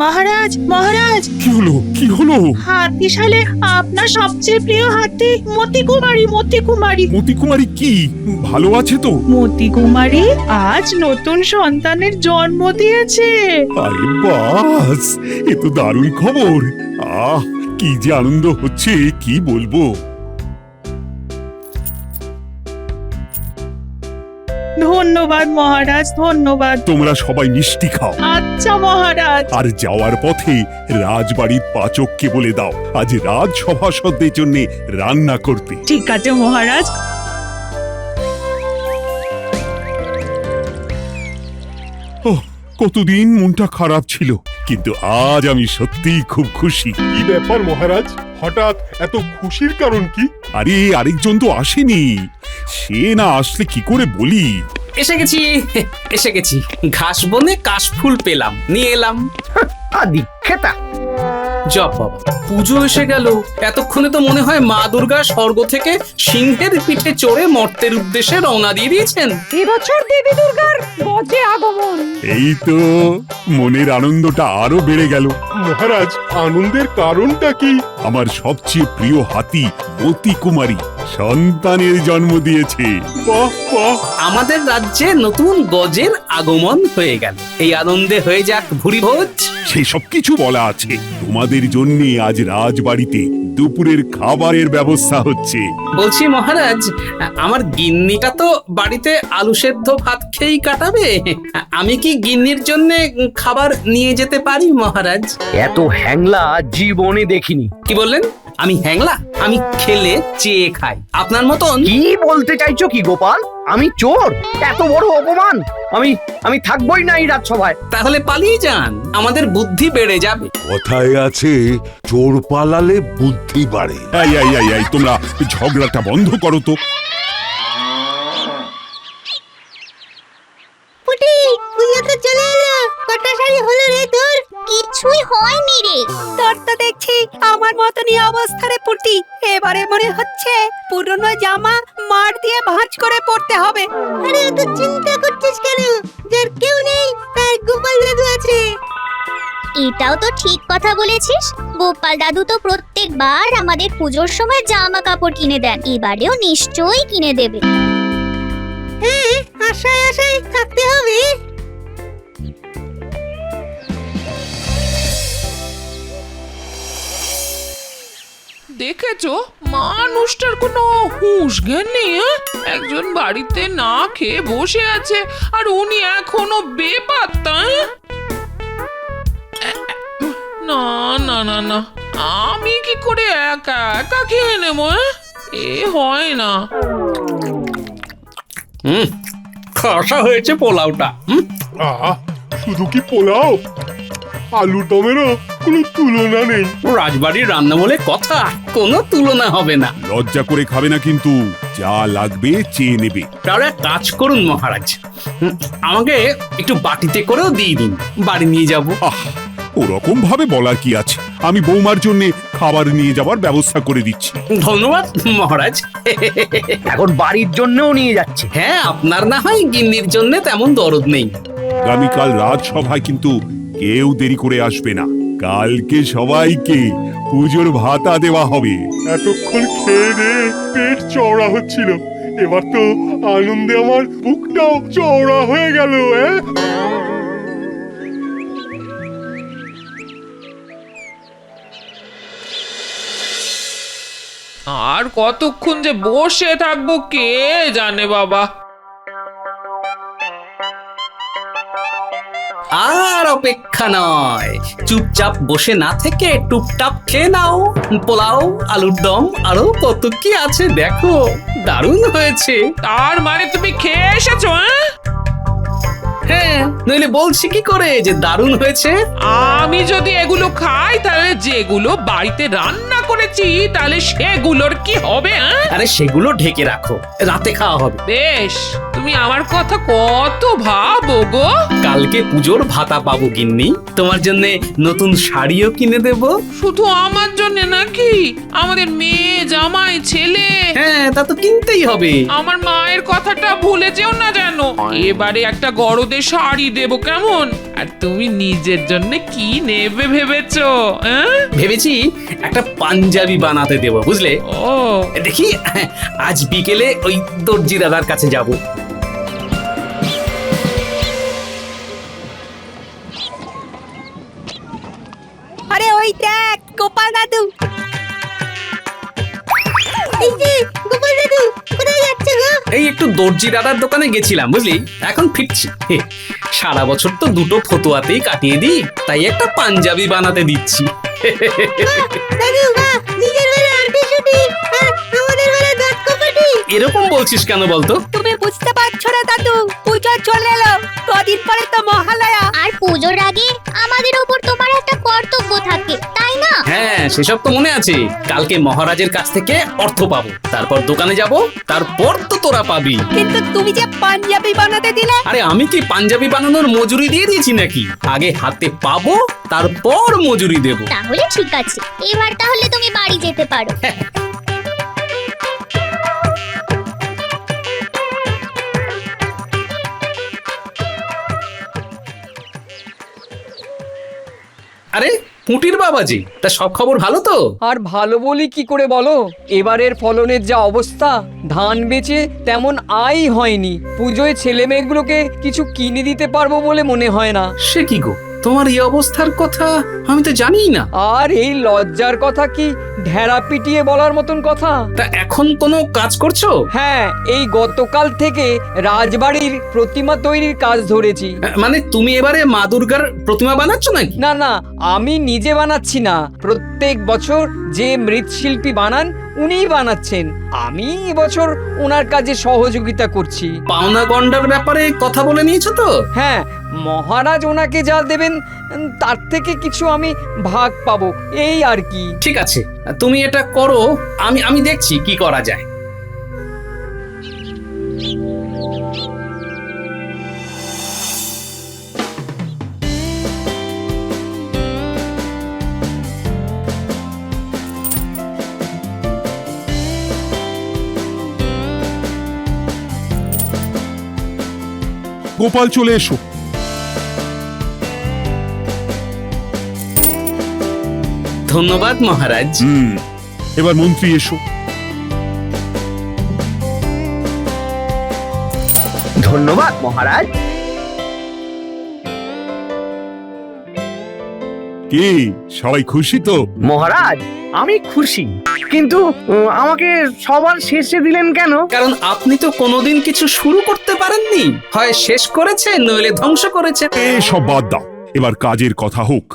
মহারাজ মহারাজ, কি হলো কি হলো? হাতিশালে আপনার সবচেয়ে প্রিয় হাতি মতিকুমারী মতিকুমারী মতিকুমারী কি ভালো আছে তো? মতিকুমারী আজ নতুন সন্তানের জন্ম দিয়েছে। আরে বাস, এ তো দারুণ খবর। আহ, কি যে আনন্দ হচ্ছে কি বলবো। ধন্যবাদ মহারাজ, ধন্যবাদ। তোমরা সবাই মিষ্টি খাও, আচ্ছা মহারাজ। আর যাওয়ার পথে রাজবাড়ির পাচককে বলে দাও আজ রাজসভাসদদের জন্য রান্না করতে। ঠিক আছে মহারাজ। ওহ, কতদিন মনটা খারাপ ছিল, কিন্তু আজ আমি সত্যিই খুব খুশি। কি ব্যাপার মহারাজ, হঠাৎ এত খুশির কারণ কি? আরে আরেকজন তো আসেনি, সে না আসলে কি করে বলি। এসে গেছি এসে গেছি, ঘাস বনে কাশফুল পেলাম, নিয়ে এলাম। আদি খেতা জপ বাবা, পুজো এসে গেল। এতক্ষণে তো মনে হয় মা দুর্গা স্বর্গ থেকে সিংহের পিঠে চড়ে মর্তের উদ্দেশ্যে রওনা দিয়ে দিয়েছেন। এবছর দেবী দুর্গার গজে আগমন। এই তো মনের আনন্দটা আরো বেড়ে গেল। মহারাজ, আনন্দের কারণটা কি? আমার সবচেয়ে প্রিয় হাতি মতিকুমারী সন্তানের জন্ম দিয়েছে। বাহ বাহ, আমাদের রাজ্যে নতুন গজের আগমন হয়ে গেল। এই আনন্দে হয়ে যাক ভুরিভোজ। সেসব কিছু বলা আছে। তোমাদের জন্য আজ রাজবাড়িতে দুপুরের খাবারের ব্যবস্থা হচ্ছে। বলছি মহারাজ, আমার গিন্নিটা তো বাড়িতে আলু সেদ্ধ ভাত খেয়েই কাটাবে। আমি কি গিন্নির জন্য খাবার নিয়ে যেতে পারি মহারাজ? এত হ্যাংলা জীবনে দেখিনি। কি বললেন? আমি হ্যাংলা? আমি খেলে চেয়ে খাই, আপনার মতন। কি বলতে চাইছো কি গোপাল? আমি চোর? এত বড় অপমান! আমি আমি থাকবই না এই রাজসভায়। তাহলে পালিয়ে যান, আমাদের বুদ্ধি বেড়ে যাবে। কথায় আছে চোর পালালে বুদ্ধি বাড়ে। এই এই এই এই, তোমরা ঝগড়াটা বন্ধ করো তো। পুটি, পুজো তো চলে এলো। কটা শাড়ি হলো রে তোর? কিছুই হয়নি রে। তোর তো দেখছি আমার মতনই অবস্থা রে পুটি। এবারে মনে হচ্ছে পুরনো জামা মার দিয়ে ভাঁজ করে পরতে হবে। আরে অত চিন্তা করছিস কেন? যার কেউ নেই তার গোপাল দাদু আছে। এটাও তো ঠিক কথা বলেছিস। গোপাল দাদু তো প্রত্যেকবার আমাদের পুজোর সময় জামা কাপড় কিনে দেন, এবারেও নিশ্চয়ই কিনে দেবে। হ্যাঁ, আশায় আশায় থাকতে হবে। দেখেছো, মানুষটার কোনো হুঁশ জ্ঞান নেই। একজন বাড়িতে না খেয়ে বসে আছে আর উনি এখনো বেপাত্তা। না না না না, আমি কি করে একা একা খেয়ে নেবো? এ হয় না। খাসা হয়েছে পোলাওটা। আহ, শুধু কি পোলাও? আলুর দমেরও কোনো তুলনা নেই। রাজবাড়ির রান্না বলে কথা, কোনো তুলনা হবে না। লজ্জা করে খাবে না কিন্তু, যা লাগবে চেয়ে নেবে। তাহলে এক কাজ করুন মহারাজ, আমাকে একটু বাটিতে করেও দিয়ে দিন, বাড়ি নিয়ে যাব। আহ, ওরকম ভাবে বলার কি আছে? আমি বৌমার জন্য খাবার নিয়ে যাবার ব্যবস্থা করে দিচ্ছি। ধন্যবাদ মহারাজ। এখন বাড়ির জন্যও নিয়ে যাচ্ছে। হ্যাঁ, আপনার না হয় গিন্নির জন্য তেমন দরদ নেই। আগামীকাল রাজসভায় কিন্তু কেউ দেরি করে আসবে না। কালকে সবাইকে পুজোর ভাতা দেওয়া হবে। এতক্ষণ খেয়ে দিয়ে পেট চওড়া হচ্ছিল, এবার তো আনন্দে আমার বুকটাও চওড়া হয়ে গেল। আর কতক্ষণ যে বসে থাকবো কে জানে বাবা। আর অপেক্ষা নয়, চুপচাপ বসে না থেকে টুপটাপ খেয়ে নাও। পোলাও, আলুর দম, আরো কত কি আছে দেখো। দারুণ হয়েছে। তার মানে তুমি খেয়ে এসেছো? হ্যাঁ, নইলে বলছি কি করে যে দারুণ হয়েছে? আমি যদি এগুলো খাই তাহলে যেগুলো বাড়িতে রান্না করেছি তাহলে সেগুলোর কি হবে? আরে সেগুলো ঢেকে রাখো, রাতে খাওয়া হবে। বেশ, তুমি আমার কথা কত ভাবো গো। কালকে পুজোর ভাতা পাবো গিন্নি, তোমার জন্য নতুন শাড়িও কিনে দেব। শুধু আমার জন্য নাকি? আমাদের মেয়ে, জামাই, ছেলে। হ্যাঁ, তা তো কিনতেই হবে। আমার মায়ের কথাটা ভুলে যেও না যেন। এবারে একটা গরদের শাড়ি দেবো, কেমন? আর তুমি নিজের জন্য কি নেবে ভেবেছো? হ্যাঁ? ভেবেছি একটা পাঞ্জাবি বানাতে দেবো, বুঝলে? ও দেখি আজ বিকেলে ওই দর্জি দাদার কাছে যাব। আরে ওই দেখ গোপাল দাদু। এই যে গোপাল দাদু কোথায় যাচ্ছে গো? এই একটু দর্জি দাদার দোকানে গেছিলাম, বুঝলি, এখন ফিরছি। সারা বছর তো দুটো ফতুয়াতেই কাটিয়ে দিই, তাই একটা পাঞ্জাবি বানাতে দিচ্ছি। দাদু বাহ, নিজের বেলা আন্টি ছুটি আর আমাদের বেলা দাঁত কপাটি। এরকম বলছিস কেন বলতো? তুমি বুঝতে পারছো না দাদু, পুজো চলে এলো, কদিন পরে তো মহালয়া। আর পুজোর আগে আমাদের ওপর তোমার একটা কর্তব্য থাকে, তাই না? হ্যাঁ, সেসব তো মনে আছে। কালকে মহারাজের কাছ থেকে অর্থ পাবো, তারপর দোকানে যাব, তারপর তো তোরা পাবি। কিন্তু তুমি যে পাঞ্জাবি বানাতে দিলে। আরে আমি কি পাঞ্জাবি বানানোর মজুরি দিয়ে দিয়েছি নাকি? আগে হাতে পাবো, তারপর মজুরি দেব। তাহলে ঠিক আছে, এবার তাহলে তুমি বাড়ি যেতে পারো। আরে পুঁটির বাবাজি, তা সব খবর ভালো তো? আর ভালো বলি কি করে বলো, এবারের ফলনের যা অবস্থা, ধান বেচে তেমন আয় হয়নি। পুজোয় ছেলে মেয়েগুলোকে কিছু কিনে দিতে পারবো বলে মনে হয় না। সে কি গো, তোমার এই অবস্থার কথা আমি তো জানিই না। আর এই লজ্জার কথা কি ঢেড়া পিটিয়ে বলার মতন কথা? তা এখন কোনো কাজ করছো? হ্যাঁ, এই গতকাল থেকে রাজবাড়ির প্রতিমা তৈরির কাজ ধরেছি। মানে তুমি এবারে মা দুর্গার প্রতিমা বানাচ্ছ নাকি? না না, আমি নিজে বানাচ্ছি না, প্রত্যেক বছর যে মৃৎশিল্পী বানান উনিই বানাচ্ছেন। আমি এবছর ওনার কাজে সহযোগিতা করছি। পাওনা গন্ডার ব্যাপারে কথা বলে নিয়েছো তো? হ্যাঁ, মহারাজ ওনাকে যা দেবেন তার থেকে কিছু আমি ভাগ পাবো, এই আর কি। ঠিক আছে, তুমি এটা করো, আমি দেখছি কি করা যায়। গোপাল চলে এসো। ধন্যবাদ মহারাজ। এবার মন্ত্রী এসো। ধন্যবাদ মহারাজ। কি সবাই খুশি তো? মহারাজ আমি খুশি, কিন্তু আমাকে সবার শেষে দিলেন কেন? কারণ আপনি তো কোনোদিন কিছু শুরু করতে পারেননি, হয় শেষ করেছেন নইলে ধ্বংস করেছেন। সব বাদ দাও, এবার কাজের কথা হোক।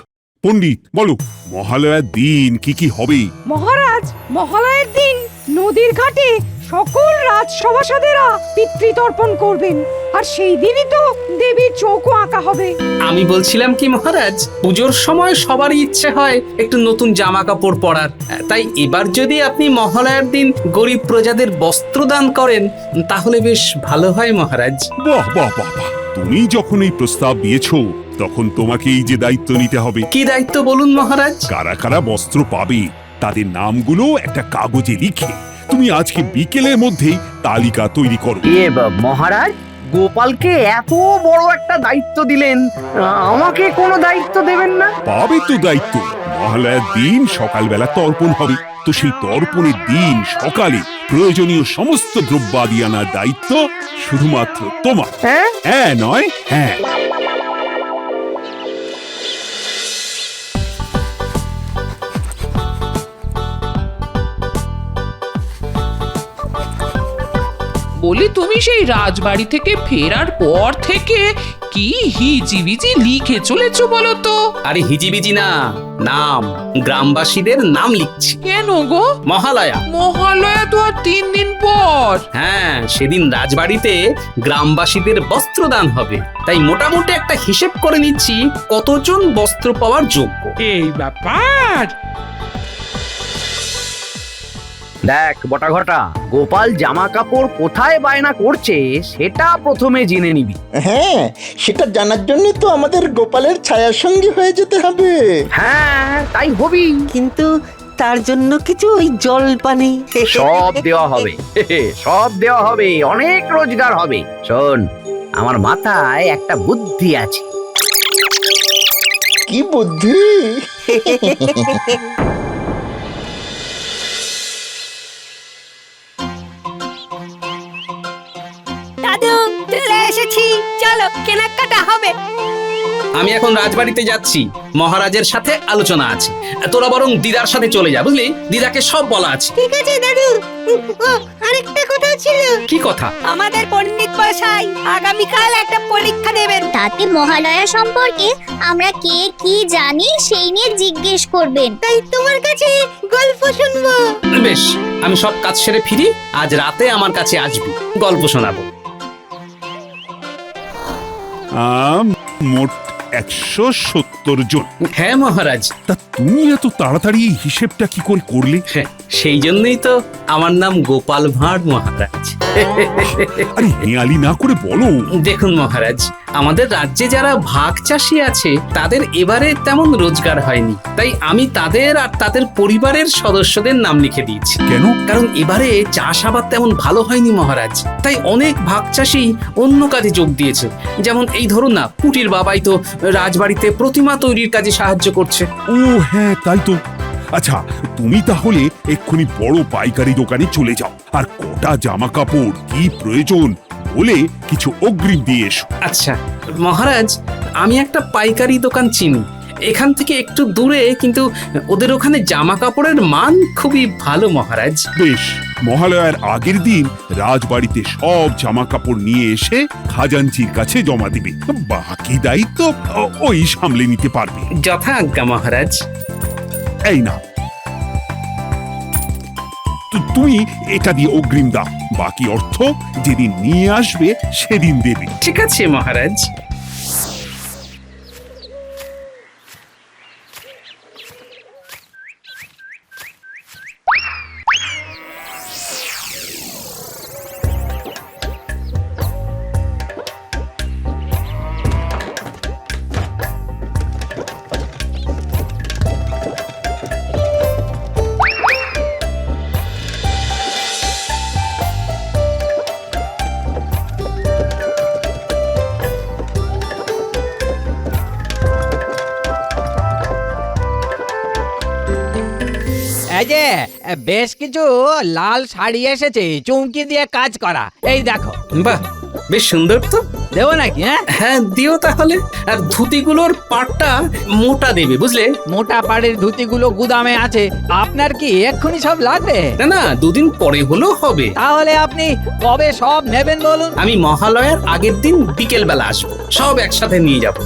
পণ্ডিত বলো, মহালয়ার দিন কি কি হবে? মহারাজ, মহালয়ের দিন নদীর ঘাটে সকল রাজসভাসদেরা পিতৃতর্পণ করবেন, আর সেই দিনই তো দেবীর চৌকো আঁকা হবে। আমি বলছিলাম কি মহারাজ, পুজোর সময় সবারই ইচ্ছে হয় একটু নতুন জামা কাপড় পরার, তাই এবার যদি আপনি মহালয়ার দিন গরিব প্রজাদের বস্ত্র দান করেন তাহলে বেশ ভালো হয় মহারাজ। বাহ বাহ বাহ বাহ, তুমি যখন এই প্রস্তাব দিয়েছো তখন তোমাকে এই যে দায়িত্ব নিতে হবে। কি দায়িত্ব বলুন মহারাজ? কারা কারা বস্ত্র পাবে তাদের নামগুলো একটা কাগজে লিখে তুমি আজকে বিকেলের মধ্যেই তালিকা তৈরি করো। মহারাজ, গোপালকে এত বড় একটা দায়িত্ব দিলেন, আমাকে কোনো দায়িত্ব দেবেন না? পাবে তো দায়িত্ব। মহালয়ার দিন সকালবেলা তর্পণ হবে, তো সেই তর্পণের দিন সকালে প্রয়োজনীয় সমস্ত দ্রব্যাদি আনার দায়িত্ব শুধুমাত্র তোমার। হ্যাঁ নয় হ্যাঁ। বলি তুমি সেই রাজবাড়ি থেকে ফেরার পর থেকে কি হিজিবিজি লিখে চলেছো বলো তো? আরে হিজিবিজি না, নাম, গ্রামবাসীদের নাম লিখছি। কেন গো? মহালয়া। মহালয়া তো আর 3 দিন পর। হ্যাঁ, সেদিন রাজবাড়িতে গ্রামবাসীদের বস্ত্রদান হবে, তাই মোটামুটি একটা হিসেব করে নিচ্ছি কতজন বস্ত্র পাওয়ার যোগ্য। এই ব্যাপার। দেখ বটা ঘটা, গোপাল জামা কাপড় কোথায় বায়না করছে সেটা প্রথমে জেনে নিবি। হ্যাঁ, সেটা জানার জন্য তো আমাদের গোপালের ছায়ার সঙ্গী হয়ে যেতে হবে। হ্যাঁ, তাই হবি। কিন্তু তার জন্য কিছু ওই জল পানি সব দেওয়া হবে, সব দেওয়া হবে, অনেক রোজগার হবে। শোন, আমার মাথায় একটা বুদ্ধি আছে। কি বুদ্ধি! দাদু চলে এসেছি, চলো কেনাকাটা হবে। আমি এখন রাজবাড়িতে যাচ্ছি, মহারাজের সাথে আলোচনা আছে। তোরা বরং দিদার সাথে চলে যা, বুঝলি? দিদাকে সব বলা আছে। ঠিক আছে দাদু। আরেকটা কথা ছিল। কি কথা? আমাদের পণ্ডিত মশাই আগামীকাল একটা পরীক্ষা নেবেন। তাতে মহালয়া সম্পর্কে আমরা কে কি জানি সেই নিয়ে জিজ্ঞেস করবেন। তাই তোমার কাছে গল্প শুনবো। বেশ, আমি সব কাজ সেরে ফিরি, আজ রাতে আমার কাছে আসবি, গল্প শোনাবো। মোট 170 জন। হ্যাঁ মহারাজ। তা তুমি এত তাড়াতাড়ি এই হিসেবটা কি করে করলে? সেই জন্যই তো আমার নাম গোপাল ভাঁড় মহারাজ। আরে হেয়ালি না করে বলো। দেখুন মহারাজ, আমাদের রাজ্যে যারা ভাগ চাষী আছে তাদের এবারে তেমন রোজগার হয়নি, তাই আমি তাদের আর তাদের পরিবারের সদস্যদের নাম লিখে দিয়েছি। কেন? কারণ এবারে চাষাবাদ তেমন ভালো হয়নি মহারাজ, তাই অনেক ভাগ চাষী অন্য কাজে যোগ দিয়েছে। যেমন এই ধরুন না, পুটির বাবাই তো রাজবাড়িতে প্রতিমা তৈরির কাজে সাহায্য করছে। ও হ্যাঁ, তাই তো। আচ্ছা, তুমি তাহলে এক্ষুনি বড় পাইকারি দোকানে চলে যাও, আর কটা জামা কাপড় কি প্রয়োজন বলে কিছু অগ্রিম দিয়ে এসো। আচ্ছা মহারাজ, আমি একটা পাইকারি দোকান চিনি, এখান থেকে একটু দূরে, কিন্তু ওদের ওখানে জামা কাপড়ের মান খুবই ভালো মহারাজ। বেশ, মহালয়ার আগের দিন রাজবাড়িতে সব জামা কাপড় নিয়ে এসে খাজাঞ্চির কাছে জমা দিবে, বাকি দায়িত্ব ওই সামলে নিতে পারবে। যথা আজ্ঞা মহারাজ। এই না, তুমি এটা দিয়ে অগ্রিম দাও, বাকি অর্থ যেদিন নিয়ে আসবে সেদিন দেবে। ঠিক আছে মহারাজ। এই যে বেশ কিছু লাল শাড়ি এসেছে চৌকি দিয়ে কাজ করা, এই দেখো। বাহ, বেশ সুন্দর তো। দেবো নাকি? হ্যাঁ দিও তাহলে। আর ধুতিগুলোর পাটটা মোটা দেবে, বুঝলে? মোটা পাড়ের ধুতিগুলো গুদামে আছে, আপনার কি এক্ষুনি সব লাগবে? না না, দুদিন পরে হলেও হবে। তাহলে আপনি কবে সব নেবেন বলুন? আমি মহালয়ার আগের দিন বিকেল বেলা আসবো, সব একসাথে নিয়ে যাব।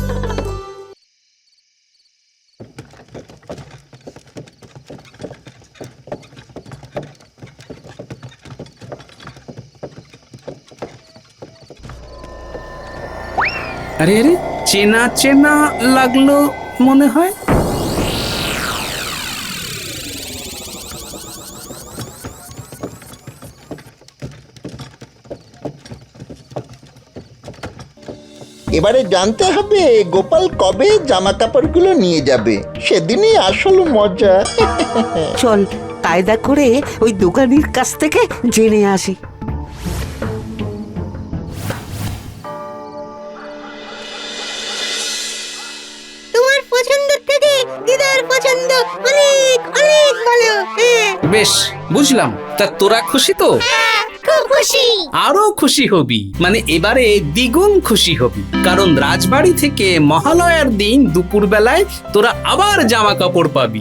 আরে আরে, চেনা চেনা লাগলো মনে হয়। এবারে জানতে হবে গোপাল কবে জামা কাপড়গুলো নিয়ে যাবে, সেদিনই আসল মজা। চল কায়দা করে ওই দোকানির কাছ থেকে জেনে আসি। তোমার পছন্দের থেকে দিদার পছন্দ অনেক অনেক ভালো। বেশ, বুঝলাম। তা তোরা খুশি তো? খুব খুশি। আরো খুশি হবি, মানে এবারে দ্বিগুণ খুশি হবি, কারণ রাজবাড়ি থেকে মহালয়ার দিন দুপুর বেলায় তোরা আবার জামা কাপড় পাবি।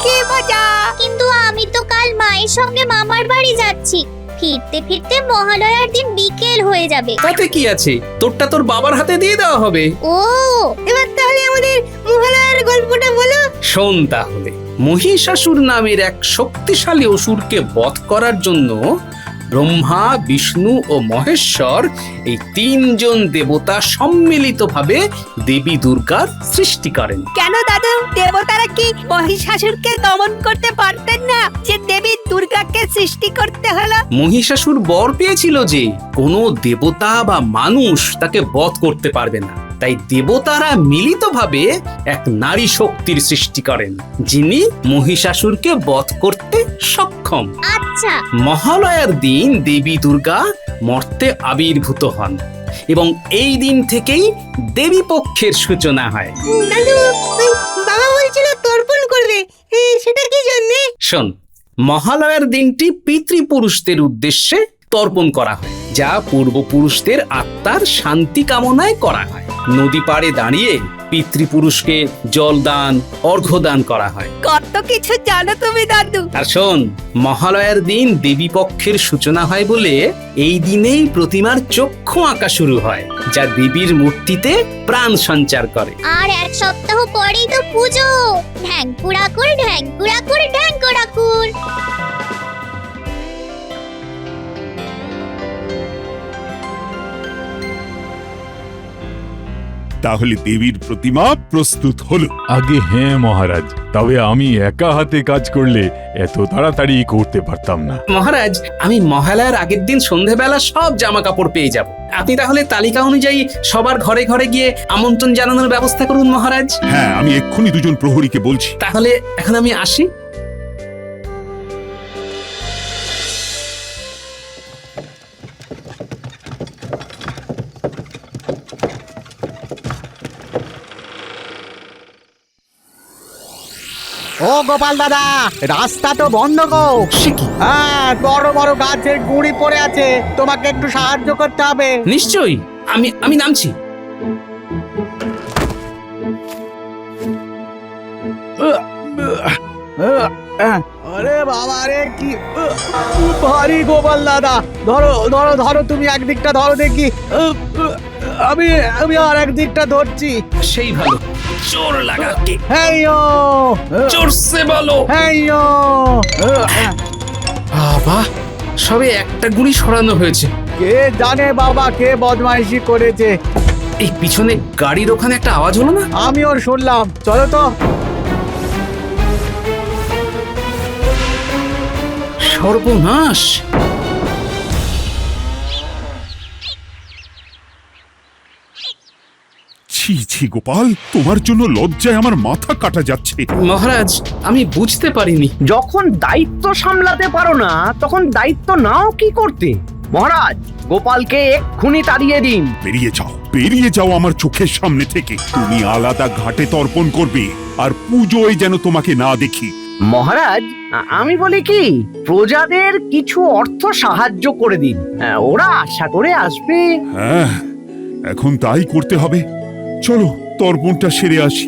কি মজা! কিন্তু আমি তো কাল মায়ের সঙ্গে মামার বাড়ি যাচ্ছি, ফিরতে ফিরতে মহালয়ার দিন বিকেল হয়ে যাবে। তাতে কি আছে, তোরটা তোর বাবার হাতে দিয়ে দেওয়া হবে। ও, এবার তাহলে আমাদের মহালয়ার গল্পটা বলো। শোন তাহলে। মহিষাসুর নামের এক শক্তিশালী অসুরকে বধ করার জন্য ব্রহ্মা, বিষ্ণু ও মহেশ্বর, এই তিনজন দেবতা সম্মিলিতভাবে দেবী দুর্গার সৃষ্টি করেন। কেন দাদু, দেবতারা কি মহিষাসুরকে দমন করতে পারতেন না, যে দেবী দুর্গাকে সৃষ্টি করতে হলো? মহিষাসুর বর পেয়েছিল যে কোনো দেবতা বা মানুষ তাকে বধ করতে পারবে না, তাই দেবতারা মিলিতভাবে এক নারী শক্তির সৃষ্টি করেন, যিনি মহিষাসুরকে বধ করতে সক্ষম। আচ্ছা। মহালয়ার দিন দেবী দুর্গা মর্তে আবির্ভূত হন। এবং এই দিন থেকেই দেবী পক্ষের সূচনা হয়। দাদু ওই বাবা বলছিল তর্পণ করবে, সেটা কি জন্যে? শোন, মহালয়ার দিনটি পিতৃপুরুষদের উদ্দেশ্যে তর্পণ করা হয়, যা পূর্বপুরুষদের আত্মার শান্তি কামনায় করা হয়। নদী পাড়ে দাঁড়িয়ে পিতৃপুরুষকে জল দান, অর্ঘ্য দান করা হয়। কত কিছু জানো তুমি দাদু। আর শোন, মহালয়ার দিন দেবী পক্ষের সূচনা হয় বলে এই দিনেই প্রতিমার চক্ষু আঁকা শুরু হয়, যা দেবীর মূর্তিতে প্রাণ সঞ্চার করে। আর এক সপ্তাহ পরেই তো পুজো। ঢ্যাঙ্কুড়াকুর ঢ্যাঙ্কুড়াকুর ঢ্যাঙ্কুড়াকুর। তাহলে দেবীর প্রতিমা প্রস্তুত হলো। আগে হ্যাঁ মহারাজ, তবে আমি একা হাতে কাজ করলে এত তাড়াতাড়ি করতে পারতাম না। মহারাজ, আমি মহালয়ার আগের দিন সন্ধেবেলা সব জামা কাপড় পেয়ে যাব। আপনি তাহলে তালিকা অনুযায়ী সবার ঘরে ঘরে গিয়ে আমন্ত্রণ জানানোর ব্যবস্থা করুন মহারাজ। হ্যাঁ, আমি এক্ষুনি দুজন প্রহরীকে বলছি। তাহলে এখন আমি আসি। ও গোপাল দাদা, রাস্তা তো বন্ধ গো। হ্যাঁ, বড় বড় গাছের গুঁড়ি পড়ে আছে, তোমাকে একটু সাহায্য করতে হবে। নিশ্চয়ই, আমি নামছি। আরে বাবা রে, কি ভারী গোপাল দাদা। ধরো ধরো ধরো, তুমি একদিকটা ধরো দেখি। আমি আমি আর একদিকটা ধরছি। সেই ভালো, জোর লাগাকে। হেইয়ো, জোরসে বলো। হেইয়ো। বাবা, সবে একটা গুলি সরানো হয়েছে। কে জানে বাবা, কে বদমাইশি করেছে। এই পিছনে গাড়ির ওখানে একটা আওয়াজ হলো না? আমিও শুনলাম, চলো তো। সর্বনাশ! ছি ছি গোপাল, তোমার জন্য লজ্জায় আমার মাথা কাটা যাচ্ছে। মহারাজ, আমি বুঝতে পারিনি। যখন দায়িত্ব সামলাতে পারো না, তখন দায়িত্ব নাও কি করতে। মহারাজ, গোপালকে এক্ষুনি তাড়িয়ে দিন। বেরিয়ে যাও আমার চোখের সামনে থেকে। তুমি আলাদা ঘাটে তর্পণ করবে, আর পুজোয় যেন তোমাকে না দেখি। মহারাজ, আমি বলি কি, প্রজাদের কিছু অর্থ সাহায্য করে দিন, ওরা আশা করে আসবে। হ্যাঁ, এখন তাই করতে হবে। চলো তর্পণটা সেরে আসি।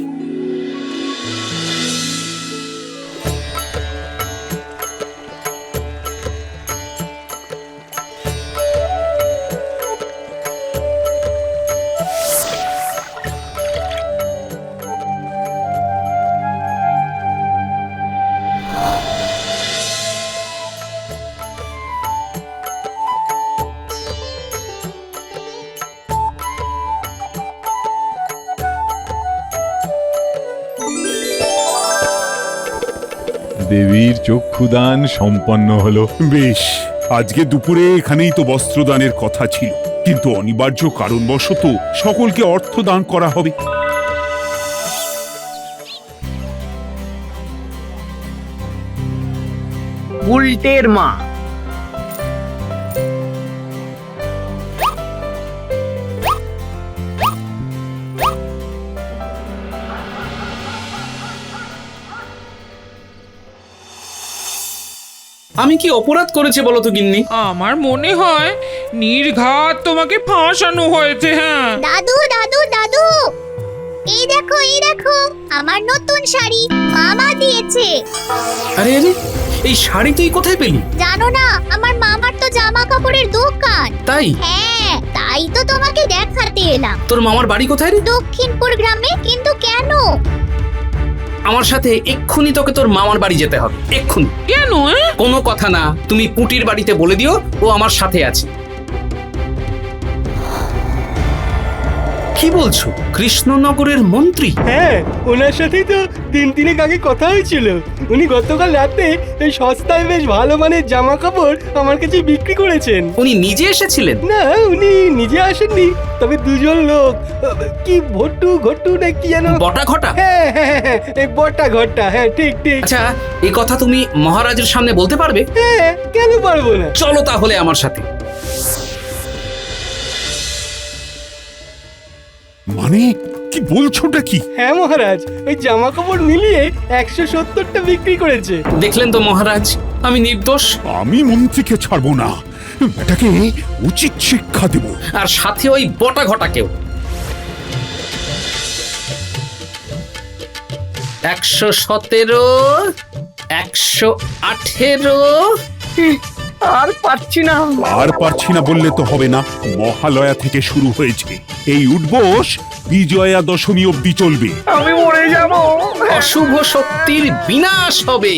দেবীর চক্ষুদান সম্পন্ন হলো। বেশ, আজকে দুপুরে এখানেই তো বস্ত্রদানের কথা ছিল, কিন্তু অনিবার্য কারণবশত সকলকে অর্থ দান করা হবে। উল্টের মা। আমি কি অপরাধ করেছে বলো তো গিন্নি? আমার মনে হয় নির্ঘাত তোমাকে ফাঁসানো হয়েছে। হ্যাঁ দাদু দাদু দাদু, এই দেখো আমার নতুন শাড়ি মামা দিয়েছে। আরে আরে, এই শাড়ি তুই কোথায় পেলি? জানো না, আমার মামার তো জামা কাপড়ের দোকান। তাই? হ্যাঁ, তাই তো তোমাকে দেখাতে এলাম। তোর মামার বাড়ি কোথায় রে? দক্ষিণপুর গ্রামে। কিন্তু কেন? আমার সাথে এক্ষুনি তোকে তোর মামার বাড়ি যেতে হবে, এক্ষুনি। কেন? কোনো কথা না, তুমি পুটির বাড়িতে বলে দিও ও আমার সাথে আছে। কি বলছো? কৃষ্ণনগরের মন্ত্রী? হ্যাঁ, ওনার সাথেই তো দিনের আগে কথা হয়েছিল। উনি গতকাল রাতে এই সস্তায় বেশ ভালো মানের জামা কাপড় আমার কাছে বিক্রি করেছেন। উনি নিজে এসেছিলেন? না, উনি নিজে আসেননি, তবে দুজন লোক, কি ঘট্টু না কি যেন, বটা ঘটা। হ্যাঁ হ্যাঁ হ্যাঁ, এই বটা ঘটা, হ্যাঁ ঠিক ঠিক। আচ্ছা, এই কথা তুমি মহারাজের সামনে বলতে পারবে? হ্যাঁ, কেন পারবো না। চলো তাহলে আমার সাথে। মানে কি বলছোটা কি? হ্যাঁ মহারাজ, ওই জামা কাপড় মিলিয়ে 170টা বিক্রি করেছে। দেখলেন তো মহারাজ, আমি নির্দোষ। আমি মন্ত্রীকে ছাড়বো না, এটাকে উচিত শিক্ষা দেব। আর সাথে ওই বটা ঘটাকেও। 117, 118। আর পারছি না। আর পারছি না বললে তো হবে না। মহালয়া থেকে শুরু হয়েছে, এই উঠবোস বিজয়া দশমী অবধি চলবে। আমি মরে যাব। অশুভ শক্তির বিনাশ হবে।